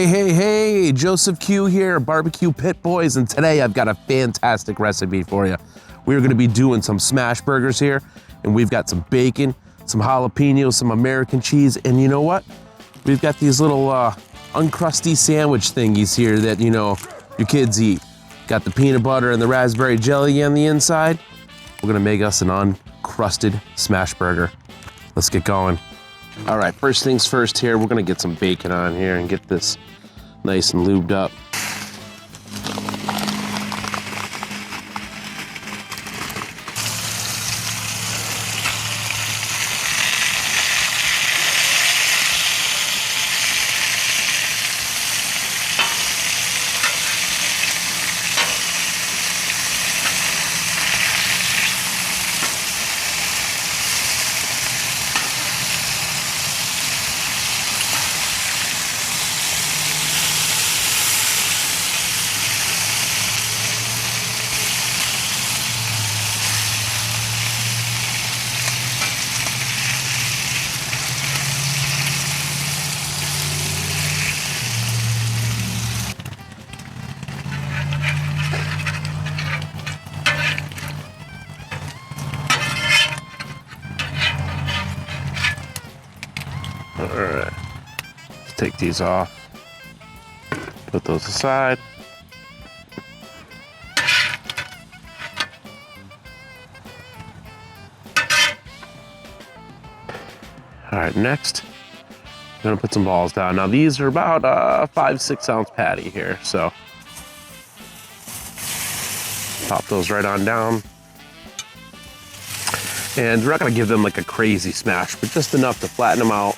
Hey, Joseph Q here, BBQ Pit Boys, and today I've got a fantastic recipe for you. We're gonna be doing some Smashburgers here, and we've got some bacon, some jalapeños, some American cheese, and you know what? We've got these little uncrusty sandwich thingies here that, you know, your kids eat. Got the peanut butter and the raspberry jelly on the inside. We're gonna make us an uncrusted Smashburger. Let's get going. All right, first things first here, we're gonna get some bacon on here and get this nice and lubed up. All right, let's take these off, put those aside. All right, next, I'm gonna put some balls down. Now these are about 5-6 ounce patty here, so pop those right on down. And we're not gonna give them like a crazy smash, but just enough to flatten them out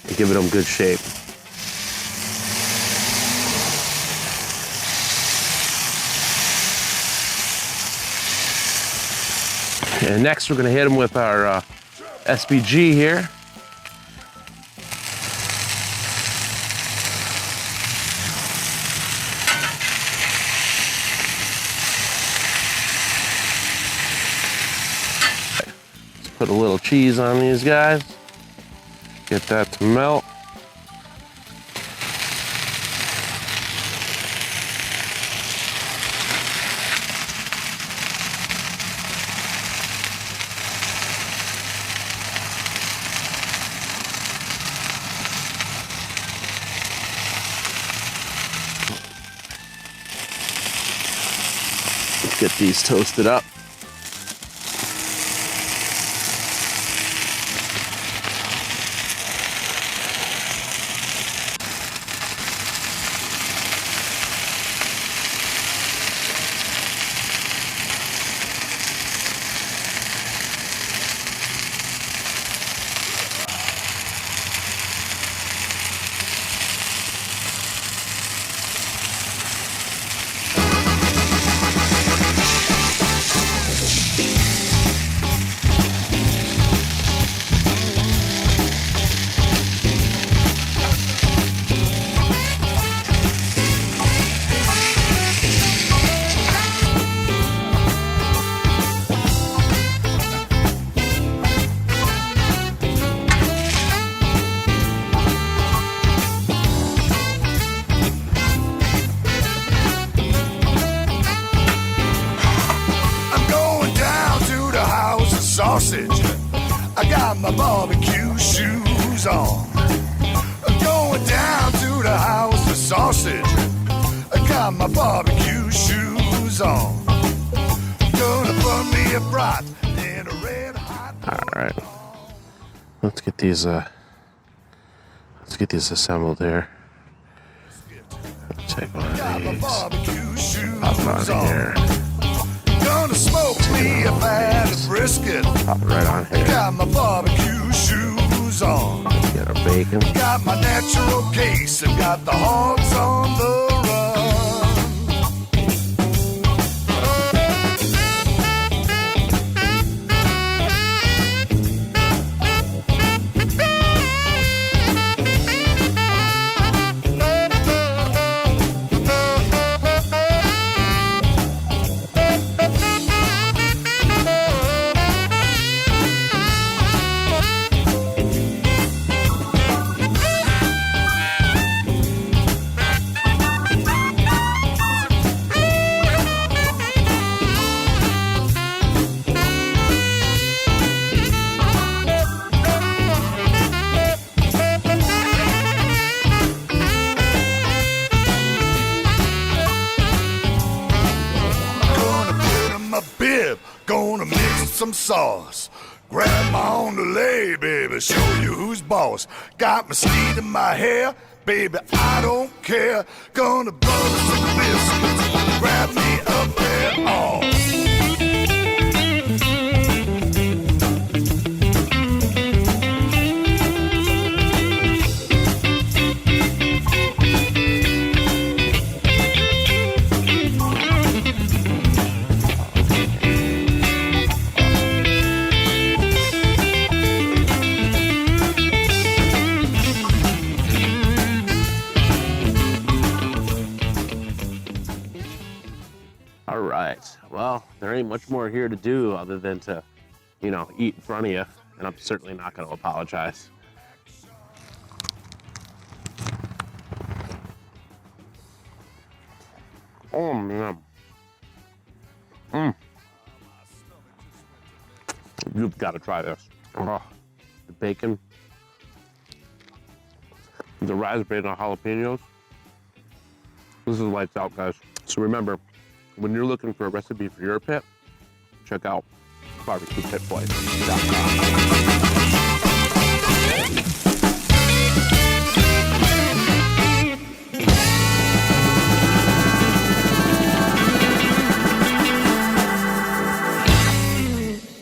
and give them good shape. And next we're gonna hit them with our SBG here. Let's put a little cheese on these guys. Get that to melt. Let's get these toasted up. Sausage, I got my barbecue shoes on. I'm going down to the house of sausage. I got my barbecue shoes on. Gonna put me a brat in a red hot. All right, let's get these assembled here. Let's take one of these. Pop it on here. Gonna smoke me a fat brisket. Pop it right on here. Got my barbecue shoes on. Get our bacon. Got my natural case and got the hogs on the some sauce. Grab my own delay, baby, show you who's boss. Got my steed in my hair, baby, I don't care. Gonna butter some biscuits, grab me up there, oh. All right, well, there ain't much more here to do other than to, you know, eat in front of you, and I'm certainly not going to apologize. Oh, man. You've got to try this. Oh, the bacon, the raspberry and the jalapenos. This is lights out, guys. So remember, when you're looking for a recipe for your pit, check out BBQPitBoys.com.